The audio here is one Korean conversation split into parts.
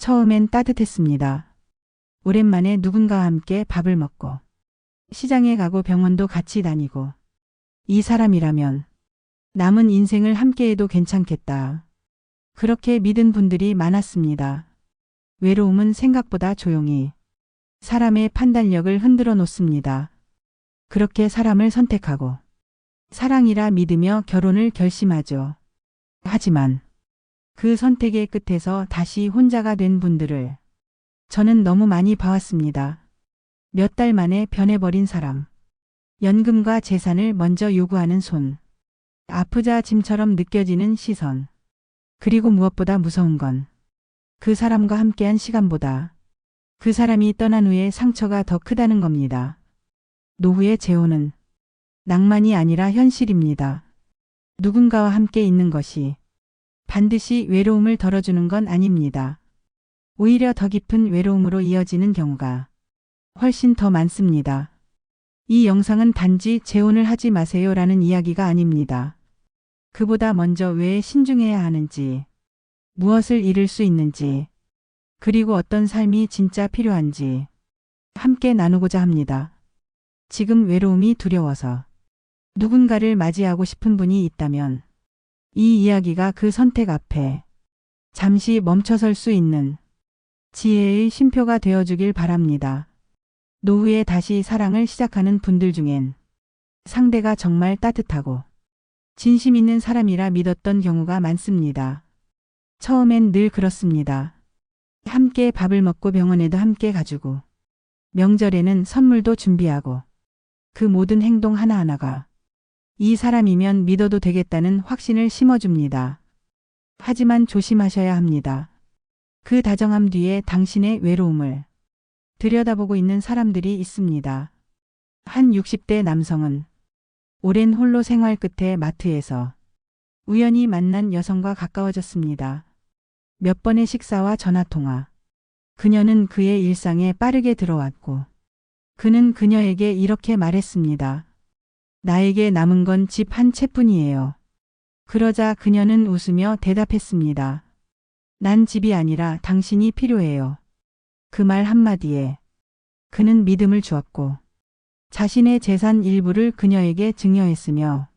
처음엔 따뜻했습니다. 오랜만에 누군가와 함께 밥을 먹고 시장에 가고 병원도 같이 다니고 이 사람이라면 남은 인생을 함께해도 괜찮겠다. 그렇게 믿은 분들이 많았습니다. 외로움은 생각보다 조용히 사람의 판단력을 흔들어 놓습니다. 그렇게 사람을 선택하고 사랑이라 믿으며 결혼을 결심하죠. 하지만 그 선택의 끝에서 다시 혼자가 된 분들을 저는 너무 많이 봐왔습니다. 몇 달 만에 변해버린 사람. 연금과 재산을 먼저 요구하는 손. 아프자 짐처럼 느껴지는 시선. 그리고 무엇보다 무서운 건 그 사람과 함께한 시간보다 그 사람이 떠난 후에 상처가 더 크다는 겁니다. 노후의 재혼은 낭만이 아니라 현실입니다. 누군가와 함께 있는 것이 반드시 외로움을 덜어주는 건 아닙니다. 오히려 더 깊은 외로움으로 이어지는 경우가 훨씬 더 많습니다. 이 영상은 단지 재혼을 하지 마세요라는 이야기가 아닙니다. 그보다 먼저 왜 신중해야 하는지, 무엇을 잃을 수 있는지, 그리고 어떤 삶이 진짜 필요한지 함께 나누고자 합니다. 지금 외로움이 두려워서 누군가를 맞이하고 싶은 분이 있다면 이 이야기가 그 선택 앞에 잠시 멈춰설 수 있는 지혜의 쉼표가 되어주길 바랍니다. 노후에 다시 사랑을 시작하는 분들 중엔 상대가 정말 따뜻하고 진심 있는 사람이라 믿었던 경우가 많습니다. 처음엔 늘 그렇습니다. 함께 밥을 먹고 병원에도 함께 가주고 명절에는 선물도 준비하고 그 모든 행동 하나하나가 이 사람이면 믿어도 되겠다는 확신을 심어줍니다. 하지만 조심하셔야 합니다. 그 다정함 뒤에 당신의 외로움을 들여다보고 있는 사람들이 있습니다. 한 60대 남성은 오랜 홀로 생활 끝에 마트에서 우연히 만난 여성과 가까워졌습니다. 몇 번의 식사와 전화통화. 그녀는 그의 일상에 빠르게 들어왔고 그는 그녀에게 이렇게 말했습니다. 나에게 남은 건 집 한 채뿐이에요. 그러자 그녀는 웃으며 대답했습니다. 난 집이 아니라 당신이 필요해요. 그 말 한마디에 그는 믿음을 주었고 자신의 재산 일부를 그녀에게 증여했으며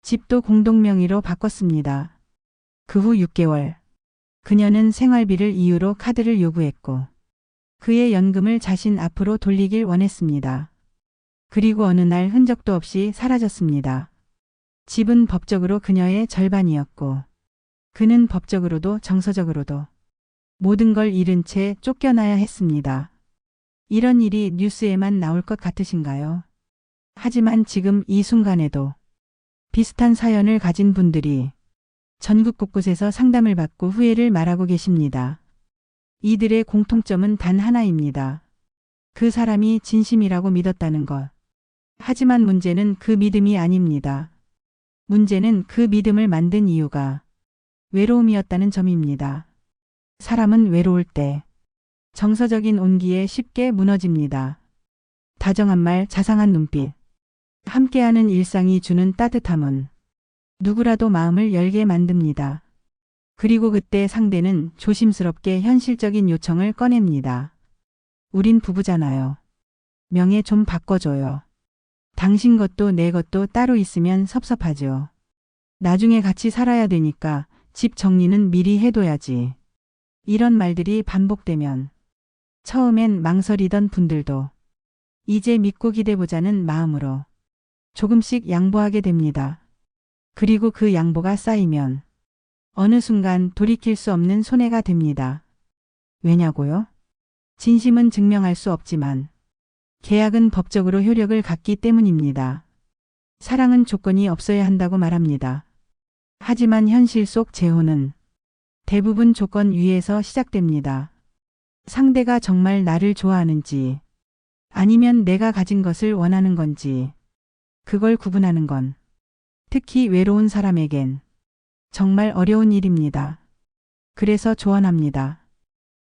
집도 공동명의로 바꿨습니다. 그 후 6개월 그녀는 생활비를 이유로 카드를 요구했고 그의 연금을 자신 앞으로 돌리길 원했습니다. 그리고 어느 날 흔적도 없이 사라졌습니다. 집은 법적으로 그녀의 절반이었고 그는 법적으로도 정서적으로도 모든 걸 잃은 채 쫓겨나야 했습니다. 이런 일이 뉴스에만 나올 것 같으신가요? 하지만 지금 이 순간에도 비슷한 사연을 가진 분들이 전국 곳곳에서 상담을 받고 후회를 말하고 계십니다. 이들의 공통점은 단 하나입니다. 그 사람이 진심이라고 믿었다는 것. 하지만 문제는 그 믿음이 아닙니다. 문제는 그 믿음을 만든 이유가 외로움이었다는 점입니다. 사람은 외로울 때 정서적인 온기에 쉽게 무너집니다. 다정한 말, 자상한 눈빛, 함께하는 일상이 주는 따뜻함은 누구라도 마음을 열게 만듭니다. 그리고 그때 상대는 조심스럽게 현실적인 요청을 꺼냅니다. 우린 부부잖아요. 명예 좀 바꿔줘요. 당신 것도 내 것도 따로 있으면 섭섭하죠. 나중에 같이 살아야 되니까 집 정리는 미리 해둬야지. 이런 말들이 반복되면 처음엔 망설이던 분들도 이제 믿고 기대보자는 마음으로 조금씩 양보하게 됩니다. 그리고 그 양보가 쌓이면 어느 순간 돌이킬 수 없는 손해가 됩니다. 왜냐고요? 진심은 증명할 수 없지만 계약은 법적으로 효력을 갖기 때문입니다. 사랑은 조건이 없어야 한다고 말합니다. 하지만 현실 속 재혼은 대부분 조건 위에서 시작됩니다. 상대가 정말 나를 좋아하는지 아니면 내가 가진 것을 원하는 건지 그걸 구분하는 건 특히 외로운 사람에겐 정말 어려운 일입니다. 그래서 조언합니다.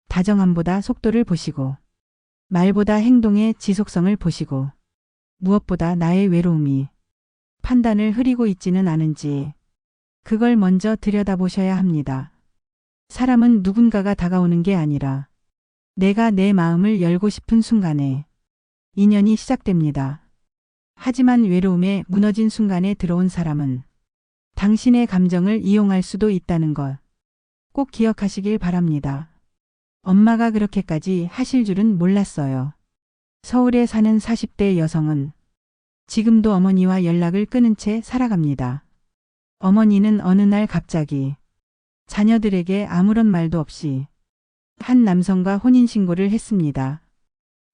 다정함보다 속도를 보시고 말보다 행동의 지속성을 보시고 무엇보다 나의 외로움이 판단을 흐리고 있지는 않은지 그걸 먼저 들여다보셔야 합니다. 사람은 누군가가 다가오는 게 아니라 내가 내 마음을 열고 싶은 순간에 인연이 시작됩니다. 하지만 외로움에 무너진 순간에 들어온 사람은 당신의 감정을 이용할 수도 있다는 것 꼭 기억하시길 바랍니다. 엄마가 그렇게까지 하실 줄은 몰랐어요. 서울에 사는 40대 여성은 지금도 어머니와 연락을 끊은 채 살아갑니다. 어머니는 어느 날 갑자기 자녀들에게 아무런 말도 없이 한 남성과 혼인신고를 했습니다.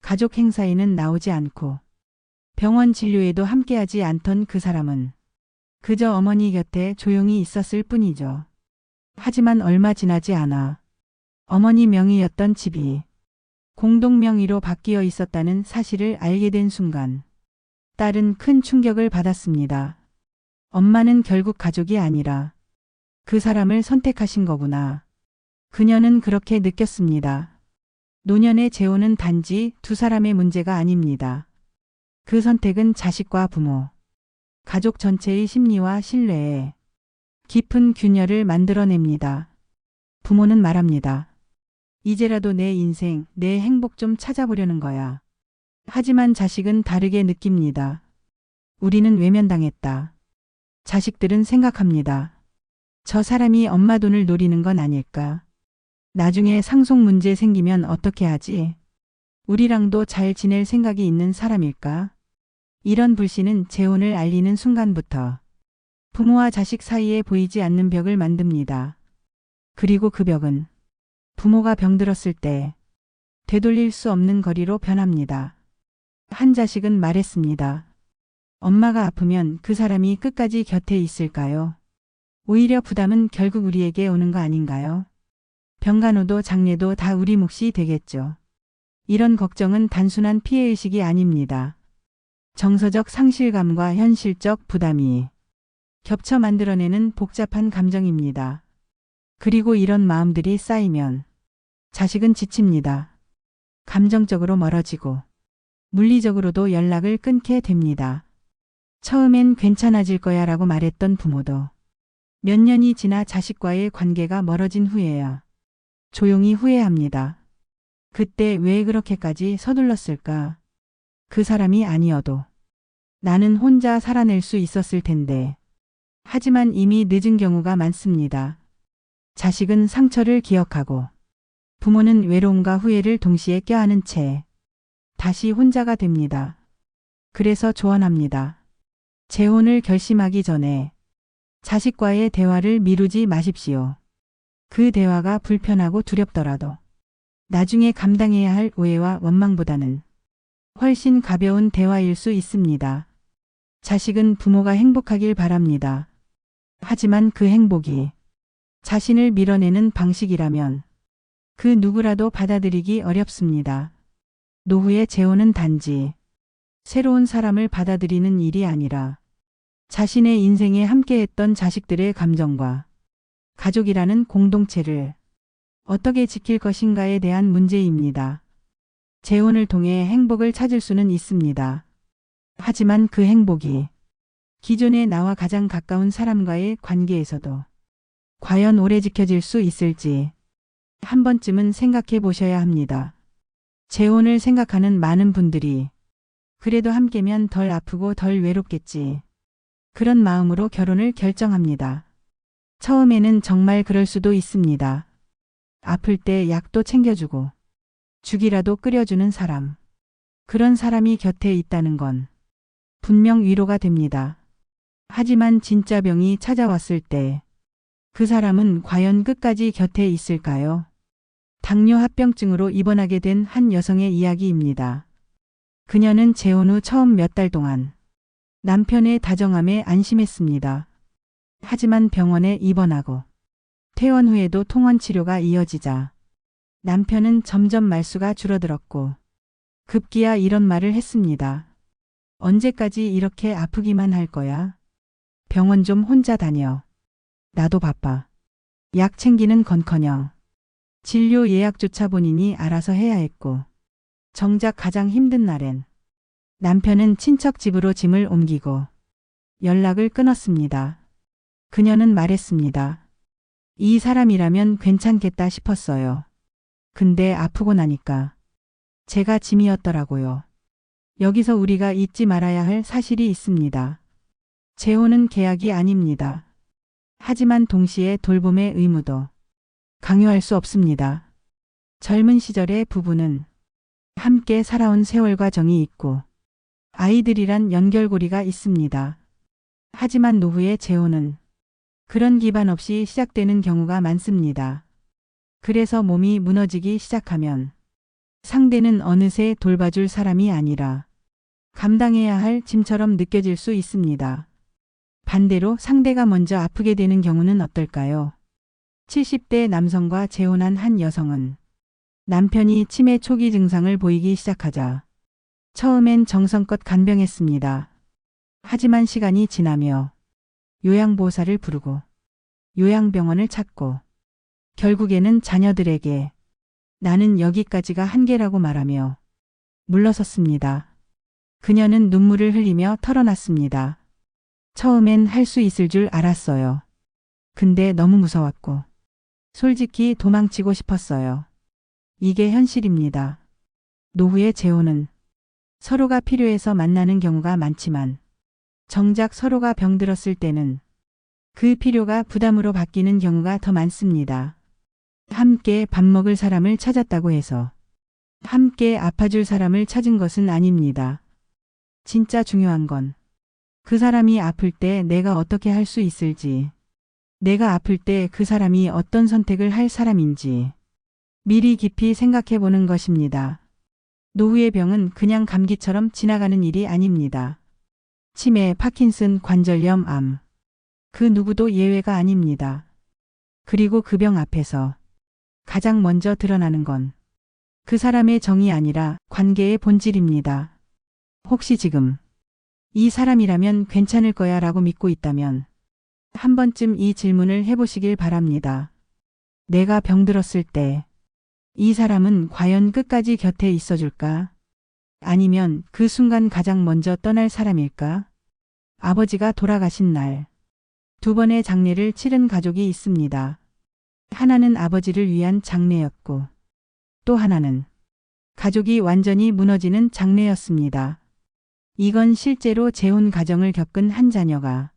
가족 행사에는 나오지 않고 병원 진료에도 함께하지 않던 그 사람은 그저 어머니 곁에 조용히 있었을 뿐이죠. 하지만 얼마 지나지 않아 어머니 명의였던 집이 공동 명의로 바뀌어 있었다는 사실을 알게 된 순간 딸은 큰 충격을 받았습니다. 엄마는 결국 가족이 아니라 그 사람을 선택하신 거구나. 그녀는 그렇게 느꼈습니다. 노년의 재혼은 단지 두 사람의 문제가 아닙니다. 그 선택은 자식과 부모, 가족 전체의 심리와 신뢰에 깊은 균열을 만들어냅니다. 부모는 말합니다. 이제라도 내 인생, 내 행복 좀 찾아보려는 거야. 하지만 자식은 다르게 느낍니다. 우리는 외면당했다. 자식들은 생각합니다. 저 사람이 엄마 돈을 노리는 건 아닐까? 나중에 상속 문제 생기면 어떻게 하지? 우리랑도 잘 지낼 생각이 있는 사람일까? 이런 불신은 재혼을 알리는 순간부터 부모와 자식 사이에 보이지 않는 벽을 만듭니다. 그리고 그 벽은 부모가 병들었을 때 되돌릴 수 없는 거리로 변합니다. 한 자식은 말했습니다. 엄마가 아프면 그 사람이 끝까지 곁에 있을까요? 오히려 부담은 결국 우리에게 오는 거 아닌가요? 병간호도 장례도 다 우리 몫이 되겠죠. 이런 걱정은 단순한 피해의식이 아닙니다. 정서적 상실감과 현실적 부담이 겹쳐 만들어내는 복잡한 감정입니다. 그리고 이런 마음들이 쌓이면 자식은 지칩니다. 감정적으로 멀어지고 물리적으로도 연락을 끊게 됩니다. 처음엔 괜찮아질 거야 라고 말했던 부모도 몇 년이 지나 자식과의 관계가 멀어진 후에야 조용히 후회합니다. 그때 왜 그렇게까지 서둘렀을까? 그 사람이 아니어도 나는 혼자 살아낼 수 있었을 텐데. 하지만 이미 늦은 경우가 많습니다. 자식은 상처를 기억하고 부모는 외로움과 후회를 동시에 껴안은 채 다시 혼자가 됩니다. 그래서 조언합니다. 재혼을 결심하기 전에 자식과의 대화를 미루지 마십시오. 그 대화가 불편하고 두렵더라도 나중에 감당해야 할 오해와 원망보다는 훨씬 가벼운 대화일 수 있습니다. 자식은 부모가 행복하길 바랍니다. 하지만 그 행복이 자신을 밀어내는 방식이라면 그 누구라도 받아들이기 어렵습니다. 노후의 재혼은 단지 새로운 사람을 받아들이는 일이 아니라 자신의 인생에 함께했던 자식들의 감정과 가족이라는 공동체를 어떻게 지킬 것인가에 대한 문제입니다. 재혼을 통해 행복을 찾을 수는 있습니다. 하지만 그 행복이 기존의 나와 가장 가까운 사람과의 관계에서도 과연 오래 지켜질 수 있을지 한 번쯤은 생각해 보셔야 합니다. 재혼을 생각하는 많은 분들이 그래도 함께면 덜 아프고 덜 외롭겠지. 그런 마음으로 결혼을 결정합니다. 처음에는 정말 그럴 수도 있습니다. 아플 때 약도 챙겨주고 죽이라도 끓여주는 사람. 그런 사람이 곁에 있다는 건 분명 위로가 됩니다. 하지만 진짜 병이 찾아왔을 때 그 사람은 과연 끝까지 곁에 있을까요? 당뇨 합병증으로 입원하게 된 한 여성의 이야기입니다. 그녀는 재혼 후 처음 몇 달 동안 남편의 다정함에 안심했습니다. 하지만 병원에 입원하고 퇴원 후에도 통원 치료가 이어지자 남편은 점점 말수가 줄어들었고 급기야 이런 말을 했습니다. 언제까지 이렇게 아프기만 할 거야? 병원 좀 혼자 다녀. 나도 바빠. 약 챙기는 건커녕 진료 예약조차 본인이 알아서 해야 했고 정작 가장 힘든 날엔 남편은 친척 집으로 짐을 옮기고 연락을 끊었습니다. 그녀는 말했습니다. 이 사람이라면 괜찮겠다 싶었어요. 근데 아프고 나니까 제가 짐이었더라고요. 여기서 우리가 잊지 말아야 할 사실이 있습니다. 재혼은 계약이 아닙니다. 하지만 동시에 돌봄의 의무도 강요할 수 없습니다. 젊은 시절의 부부는 함께 살아온 세월과 정이 있고 아이들이란 연결고리가 있습니다. 하지만 노후의 재혼은 그런 기반 없이 시작되는 경우가 많습니다. 그래서 몸이 무너지기 시작하면 상대는 어느새 돌봐줄 사람이 아니라 감당해야 할 짐처럼 느껴질 수 있습니다. 반대로 상대가 먼저 아프게 되는 경우는 어떨까요? 70대 남성과 재혼한 한 여성은 남편이 치매 초기 증상을 보이기 시작하자 처음엔 정성껏 간병했습니다. 하지만 시간이 지나며 요양보호사를 부르고 요양병원을 찾고 결국에는 자녀들에게 나는 여기까지가 한계라고 말하며 물러섰습니다. 그녀는 눈물을 흘리며 털어놨습니다. 처음엔 할 수 있을 줄 알았어요. 근데 너무 무서웠고 솔직히 도망치고 싶었어요. 이게 현실입니다. 노후의 재혼은 서로가 필요해서 만나는 경우가 많지만 정작 서로가 병들었을 때는 그 필요가 부담으로 바뀌는 경우가 더 많습니다. 함께 밥 먹을 사람을 찾았다고 해서 함께 아파줄 사람을 찾은 것은 아닙니다. 진짜 중요한 건 그 사람이 아플 때 내가 어떻게 할 수 있을지, 내가 아플 때 그 사람이 어떤 선택을 할 사람인지 미리 깊이 생각해 보는 것입니다. 노후의 병은 그냥 감기처럼 지나가는 일이 아닙니다. 치매, 파킨슨, 관절염, 암. 그 누구도 예외가 아닙니다. 그리고 그 병 앞에서 가장 먼저 드러나는 건 그 사람의 정이 아니라 관계의 본질입니다. 혹시 지금 이 사람이라면 괜찮을 거야 라고 믿고 있다면 한 번쯤 이 질문을 해보시길 바랍니다. 내가 병들었을 때 이 사람은 과연 끝까지 곁에 있어줄까? 아니면 그 순간 가장 먼저 떠날 사람일까? 아버지가 돌아가신 날, 2번의 장례를 치른 가족이 있습니다. 하나는 아버지를 위한 장례였고, 또 하나는 가족이 완전히 무너지는 장례였습니다. 이건 실제로 재혼 가정을 겪은 한 자녀가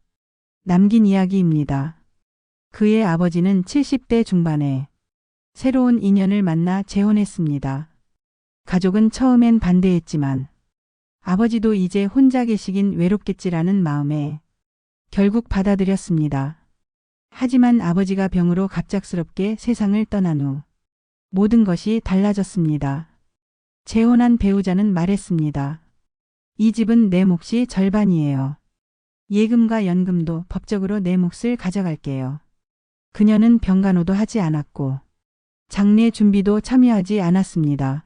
남긴 이야기입니다. 그의 아버지는 70대 중반에 새로운 인연을 만나 재혼했습니다. 가족은 처음엔 반대했지만 아버지도 이제 혼자 계시긴 외롭겠지라는 마음에 결국 받아들였습니다. 하지만 아버지가 병으로 갑작스럽게 세상을 떠난 후 모든 것이 달라졌습니다. 재혼한 배우자는 말했습니다. 이 집은 내 몫이 절반이에요. 예금과 연금도 법적으로 내 몫을 가져갈게요. 그녀는 병간호도 하지 않았고 장례 준비도 참여하지 않았습니다.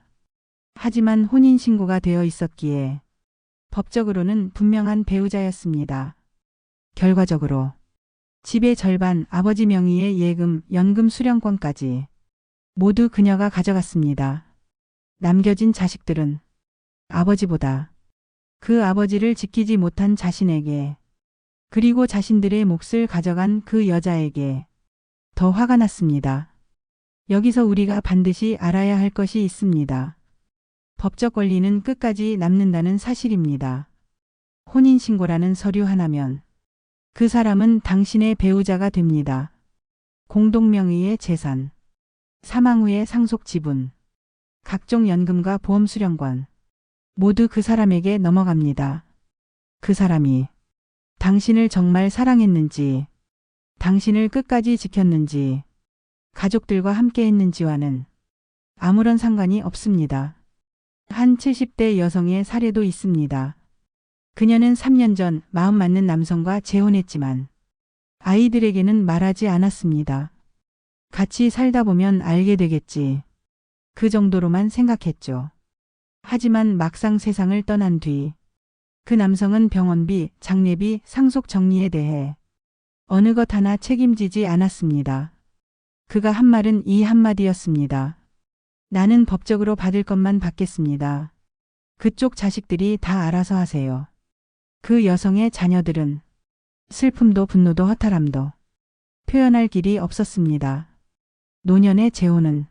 하지만 혼인신고가 되어 있었기에 법적으로는 분명한 배우자였습니다. 결과적으로 집의 절반, 아버지 명의의 예금, 연금 수령권까지 모두 그녀가 가져갔습니다. 남겨진 자식들은 아버지보다 그 아버지를 지키지 못한 자신에게, 그리고 자신들의 몫을 가져간 그 여자에게 더 화가 났습니다. 여기서 우리가 반드시 알아야 할 것이 있습니다. 법적 권리는 끝까지 남는다는 사실입니다. 혼인신고라는 서류 하나면 그 사람은 당신의 배우자가 됩니다. 공동명의의 재산, 사망 후의 상속 지분, 각종 연금과 보험 수령권 모두 그 사람에게 넘어갑니다. 그 사람이 당신을 정말 사랑했는지, 당신을 끝까지 지켰는지, 가족들과 함께 했는지와는 아무런 상관이 없습니다. 한 70대 여성의 사례도 있습니다. 그녀는 3년 전 마음 맞는 남성과 재혼했지만 아이들에게는 말하지 않았습니다. 같이 살다 보면 알게 되겠지. 그 정도로만 생각했죠. 하지만 막상 세상을 떠난 뒤 그 남성은 병원비, 장례비, 상속 정리에 대해 어느 것 하나 책임지지 않았습니다. 그가 한 말은 이 한마디였습니다. 나는 법적으로 받을 것만 받겠습니다. 그쪽 자식들이 다 알아서 하세요. 그 여성의 자녀들은 슬픔도 분노도 허탈함도 표현할 길이 없었습니다. 노년의 재혼은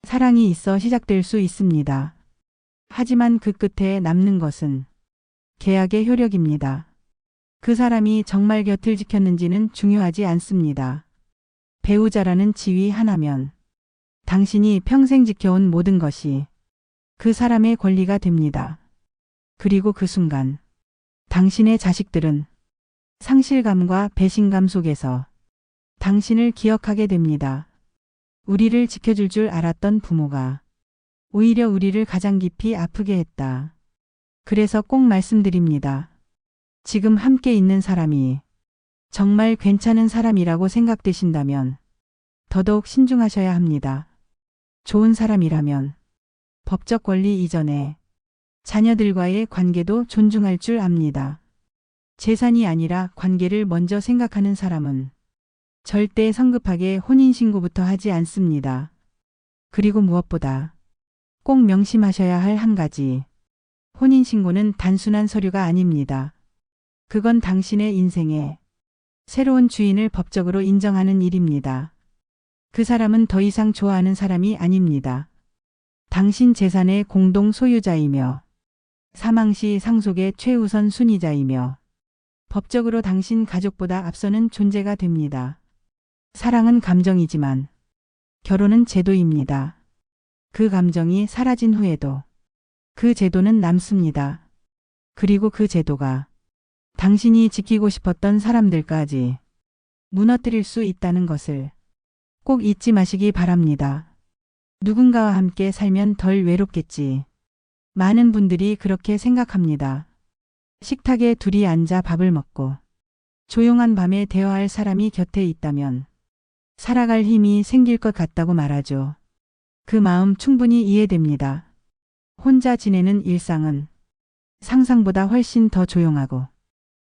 사랑이 있어 시작될 수 있습니다. 하지만 그 끝에 남는 것은 계약의 효력입니다. 그 사람이 정말 곁을 지켰는지는 중요하지 않습니다. 배우자라는 지위 하나면 당신이 평생 지켜온 모든 것이 그 사람의 권리가 됩니다. 그리고 그 순간 당신의 자식들은 상실감과 배신감 속에서 당신을 기억하게 됩니다. 우리를 지켜줄 줄 알았던 부모가 오히려 우리를 가장 깊이 아프게 했다. 그래서 꼭 말씀드립니다. 지금 함께 있는 사람이 정말 괜찮은 사람이라고 생각되신다면 더더욱 신중하셔야 합니다. 좋은 사람이라면 법적 권리 이전에 자녀들과의 관계도 존중할 줄 압니다. 재산이 아니라 관계를 먼저 생각하는 사람은 절대 성급하게 혼인신고부터 하지 않습니다. 그리고 무엇보다 꼭 명심하셔야 할 한 가지. 혼인신고는 단순한 서류가 아닙니다. 그건 당신의 인생에 새로운 주인을 법적으로 인정하는 일입니다. 그 사람은 더 이상 좋아하는 사람이 아닙니다. 당신 재산의 공동 소유자이며 사망 시 상속의 최우선 순위자이며 법적으로 당신 가족보다 앞서는 존재가 됩니다. 사랑은 감정이지만 결혼은 제도입니다. 그 감정이 사라진 후에도 그 제도는 남습니다. 그리고 그 제도가 당신이 지키고 싶었던 사람들까지 무너뜨릴 수 있다는 것을 꼭 잊지 마시기 바랍니다. 누군가와 함께 살면 덜 외롭겠지. 많은 분들이 그렇게 생각합니다. 식탁에 둘이 앉아 밥을 먹고 조용한 밤에 대화할 사람이 곁에 있다면 살아갈 힘이 생길 것 같다고 말하죠. 그 마음 충분히 이해됩니다. 혼자 지내는 일상은 상상보다 훨씬 더 조용하고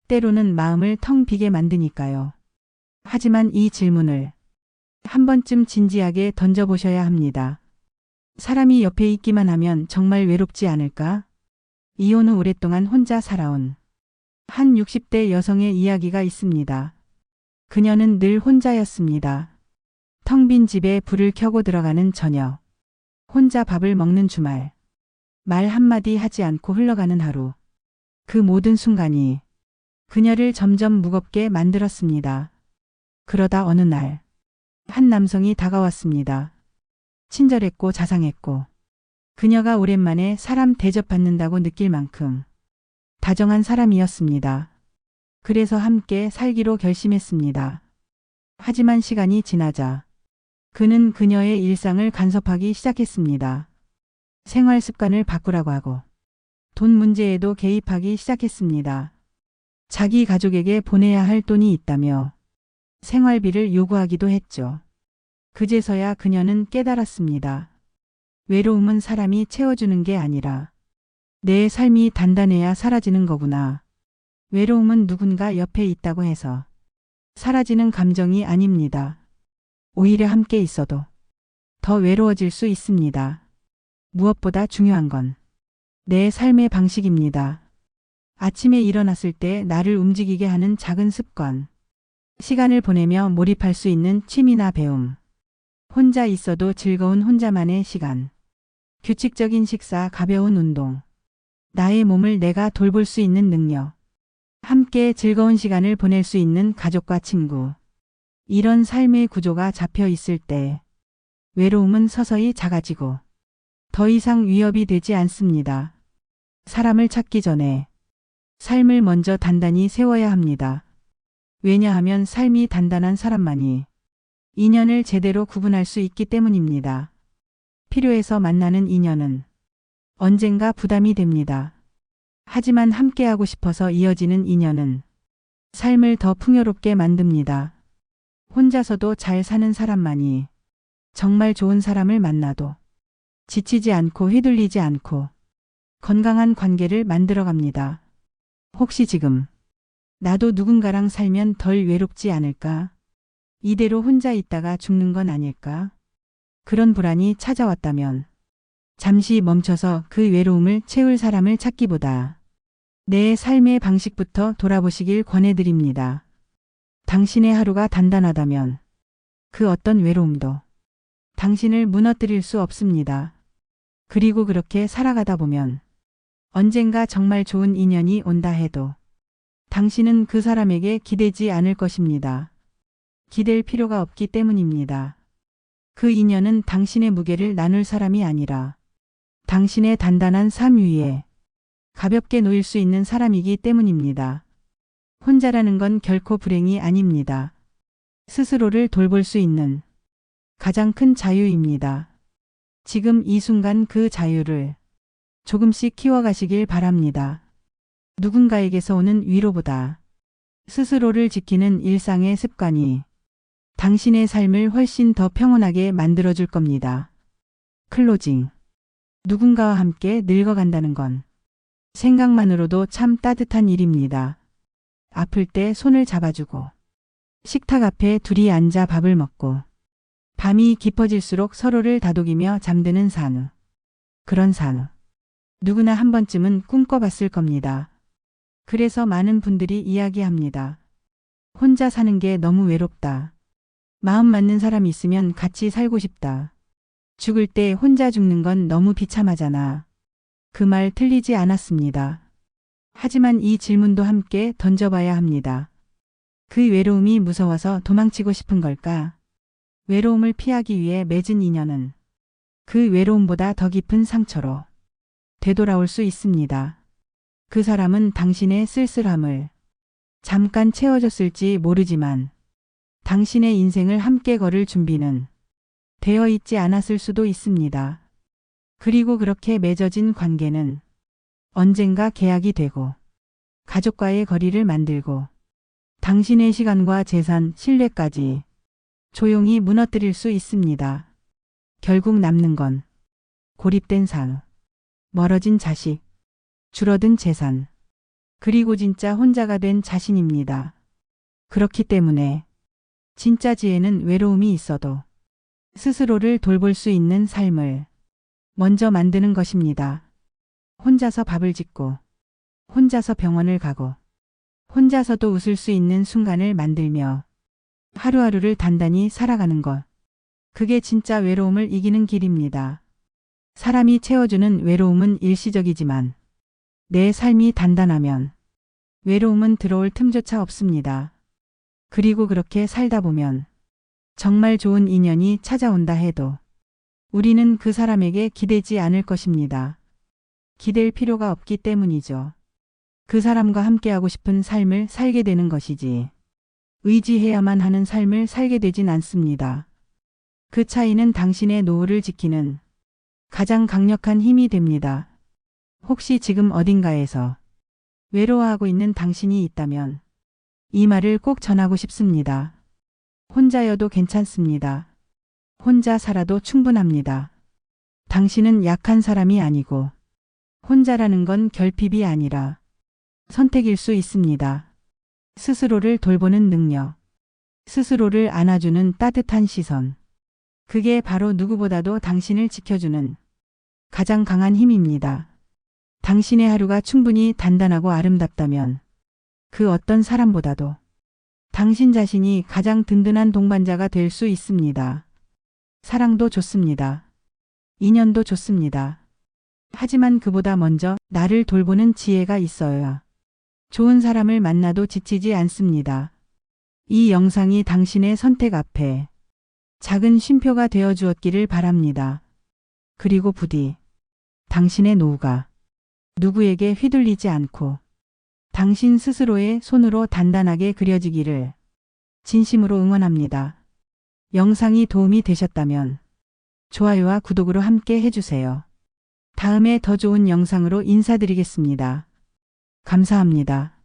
때로는 마음을 텅 비게 만드니까요. 하지만 이 질문을 한 번쯤 진지하게 던져보셔야 합니다. 사람이 옆에 있기만 하면 정말 외롭지 않을까? 이혼 후 오랫동안 혼자 살아온 한 60대 여성의 이야기가 있습니다. 그녀는 늘 혼자였습니다. 텅 빈 집에 불을 켜고 들어가는 저녁, 혼자 밥을 먹는 주말, 말 한마디 하지 않고 흘러가는 하루. 그 모든 순간이 그녀를 점점 무겁게 만들었습니다. 그러다 어느 날, 한 남성이 다가왔습니다. 친절했고 자상했고, 그녀가 오랜만에 사람 대접받는다고 느낄 만큼 다정한 사람이었습니다. 그래서 함께 살기로 결심했습니다. 하지만 시간이 지나자 그는 그녀의 일상을 간섭하기 시작했습니다. 생활 습관을 바꾸라고 하고 돈 문제에도 개입하기 시작했습니다. 자기 가족에게 보내야 할 돈이 있다며 생활비를 요구하기도 했죠. 그제서야 그녀는 깨달았습니다. 외로움은 사람이 채워주는 게 아니라 내 삶이 단단해야 사라지는 거구나. 외로움은 누군가 옆에 있다고 해서 사라지는 감정이 아닙니다. 오히려 함께 있어도 더 외로워질 수 있습니다. 무엇보다 중요한 건 내 삶의 방식입니다. 아침에 일어났을 때 나를 움직이게 하는 작은 습관. 시간을 보내며 몰입할 수 있는 취미나 배움. 혼자 있어도 즐거운 혼자만의 시간. 규칙적인 식사, 가벼운 운동. 나의 몸을 내가 돌볼 수 있는 능력. 함께 즐거운 시간을 보낼 수 있는 가족과 친구. 이런 삶의 구조가 잡혀 있을 때 외로움은 서서히 작아지고 더 이상 위협이 되지 않습니다. 사람을 찾기 전에 삶을 먼저 단단히 세워야 합니다. 왜냐하면 삶이 단단한 사람만이 인연을 제대로 구분할 수 있기 때문입니다. 필요해서 만나는 인연은 언젠가 부담이 됩니다. 하지만 함께하고 싶어서 이어지는 인연은 삶을 더 풍요롭게 만듭니다. 혼자서도 잘 사는 사람만이 정말 좋은 사람을 만나도 지치지 않고 휘둘리지 않고 건강한 관계를 만들어갑니다. 혹시 지금 나도 누군가랑 살면 덜 외롭지 않을까? 이대로 혼자 있다가 죽는 건 아닐까? 그런 불안이 찾아왔다면 잠시 멈춰서 그 외로움을 채울 사람을 찾기보다 내 삶의 방식부터 돌아보시길 권해드립니다. 당신의 하루가 단단하다면 그 어떤 외로움도 당신을 무너뜨릴 수 없습니다. 그리고 그렇게 살아가다 보면 언젠가 정말 좋은 인연이 온다 해도 당신은 그 사람에게 기대지 않을 것입니다. 기댈 필요가 없기 때문입니다. 그 인연은 당신의 무게를 나눌 사람이 아니라 당신의 단단한 삶 위에 가볍게 놓일 수 있는 사람이기 때문입니다. 혼자라는 건 결코 불행이 아닙니다. 스스로를 돌볼 수 있는 가장 큰 자유입니다. 지금 이 순간 그 자유를 조금씩 키워가시길 바랍니다. 누군가에게서 오는 위로보다 스스로를 지키는 일상의 습관이 당신의 삶을 훨씬 더 평온하게 만들어줄 겁니다. 클로징. 누군가와 함께 늙어간다는 건 생각만으로도 참 따뜻한 일입니다. 아플 때 손을 잡아주고 식탁 앞에 둘이 앉아 밥을 먹고 밤이 깊어질수록 서로를 다독이며 잠드는 산후. 그런 산후. 누구나 한 번쯤은 꿈꿔봤을 겁니다. 그래서 많은 분들이 이야기합니다. 혼자 사는 게 너무 외롭다. 마음 맞는 사람이 있으면 같이 살고 싶다. 죽을 때 혼자 죽는 건 너무 비참하잖아. 그 말 틀리지 않았습니다. 하지만 이 질문도 함께 던져봐야 합니다. 그 외로움이 무서워서 도망치고 싶은 걸까? 외로움을 피하기 위해 맺은 인연은 그 외로움보다 더 깊은 상처로 되돌아올 수 있습니다. 그 사람은 당신의 쓸쓸함을 잠깐 채워줬을지 모르지만 당신의 인생을 함께 걸을 준비는 되어 있지 않았을 수도 있습니다. 그리고 그렇게 맺어진 관계는 언젠가 계약이 되고 가족과의 거리를 만들고 당신의 시간과 재산, 신뢰까지 조용히 무너뜨릴 수 있습니다. 결국 남는 건 고립된 삶, 멀어진 자식, 줄어든 재산, 그리고 진짜 혼자가 된 자신입니다. 그렇기 때문에 진짜 지혜는 외로움이 있어도 스스로를 돌볼 수 있는 삶을 먼저 만드는 것입니다. 혼자서 밥을 짓고, 혼자서 병원을 가고, 혼자서도 웃을 수 있는 순간을 만들며 하루하루를 단단히 살아가는 것. 그게 진짜 외로움을 이기는 길입니다. 사람이 채워주는 외로움은 일시적이지만 내 삶이 단단하면 외로움은 들어올 틈조차 없습니다. 그리고 그렇게 살다 보면 정말 좋은 인연이 찾아온다 해도 우리는 그 사람에게 기대지 않을 것입니다. 기댈 필요가 없기 때문이죠. 그 사람과 함께하고 싶은 삶을 살게 되는 것이지 의지해야만 하는 삶을 살게 되진 않습니다. 그 차이는 당신의 노후를 지키는 가장 강력한 힘이 됩니다. 혹시 지금 어딘가에서 외로워하고 있는 당신이 있다면 이 말을 꼭 전하고 싶습니다. 혼자여도 괜찮습니다. 혼자 살아도 충분합니다. 당신은 약한 사람이 아니고 혼자라는 건 결핍이 아니라 선택일 수 있습니다. 스스로를 돌보는 능력, 스스로를 안아주는 따뜻한 시선. 그게 바로 누구보다도 당신을 지켜주는 가장 강한 힘입니다. 당신의 하루가 충분히 단단하고 아름답다면 그 어떤 사람보다도 당신 자신이 가장 든든한 동반자가 될 수 있습니다. 사랑도 좋습니다. 인연도 좋습니다. 하지만 그보다 먼저 나를 돌보는 지혜가 있어야 좋은 사람을 만나도 지치지 않습니다. 이 영상이 당신의 선택 앞에 작은 쉼표가 되어 주었기를 바랍니다. 그리고 부디 당신의 노후가 누구에게 휘둘리지 않고 당신 스스로의 손으로 단단하게 그려지기를 진심으로 응원합니다. 영상이 도움이 되셨다면 좋아요와 구독으로 함께 해주세요. 다음에 더 좋은 영상으로 인사드리겠습니다. 감사합니다.